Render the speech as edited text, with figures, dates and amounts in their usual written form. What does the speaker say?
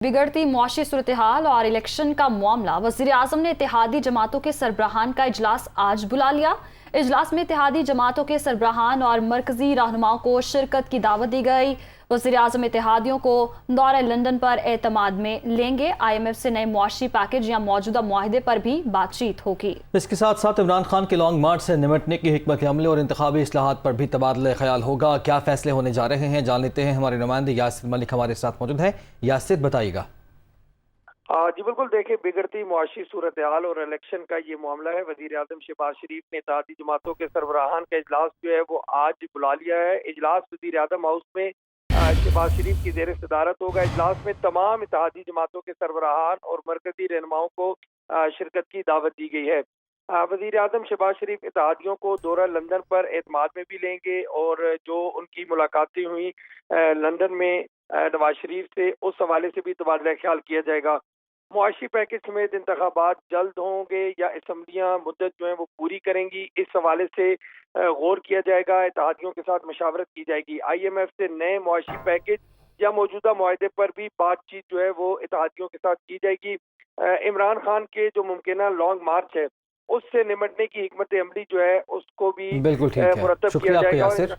बिगड़ती मुआशी सूरत हाल और इलेक्शन का मामला, वज़ीर आज़म ने इत्तेहादी जमातों के सरबराहान का इजलास आज बुला लिया। इजलास में इत्तेहादी जमातों के सरबराहान और मरकजी रहनुमाओं को शिरकत की दावत दी गई। वज़ीर आज़म इत्तेहादियों को दौरे लंदन पर एतमाद में लेंगे। IMF से नए मुआशी पैकेज या मौजूदा मुआहदे पर भी बातचीत होगी। इसके साथ साथ इमरान खान के लॉन्ग मार्च से निमटने की हिकमत अमली और इंतखाबी इस्लाहात पर भी तबादला ख्याल होगा। क्या फैसले होने जा रहे हैं, जान लेते हैं। हमारे नुमाइंदे यासिर मलिक हमारे साथ मौजूद है। यासिर, बताइएगा। जी बिल्कुल, देखिए, बिगड़ती मुआशी सूरत हाल और इलेक्शन का ये मामला है। वजीर आजम शहबाज शरीफ ने इत्तेहादी जमातों के सरबराहान का इजलास जो है वो आज बुला लिया है। इजलास वजीर आजम हाउस में शहबाज शरीफ की जेर सदारत होगा। इजलास में तमाम इत्तेहादी जमातों के सरबराहान और मरकजी रहनुमाओं को शिरकत की दावत दी गई है। वजीर आजम शहबाज शरीफ इत्तेहादियों को दौरा लंदन पर एतमाद में भी लेंगे और जो उनकी मुलाकातें हुई लंदन में नवाज शरीफ से, उस हवाले से भी तबादला ख्याल किया जाएगा। मुआशी पैकेज समेत इंतखाबात जल्द होंगे या असम्बलियाँ मुद्दत जो है वो पूरी करेंगी, इस हवाले से गौर किया जाएगा। इत्तेहादियों के साथ मशावरत की जाएगी। IMF से नए मुआशी पैकेज या मौजूदा मुआहदे पर भी बातचीत जो है वो इत्तेहादियों के साथ की जाएगी। इमरान खान के जो मुमकिन लॉन्ग मार्च है, उससे निमटने की हिकमत अमली जो है उसको भी बिल्कुल ठीक है, मुरतब किया शुक्रिया आपका जाएगा। यासिर।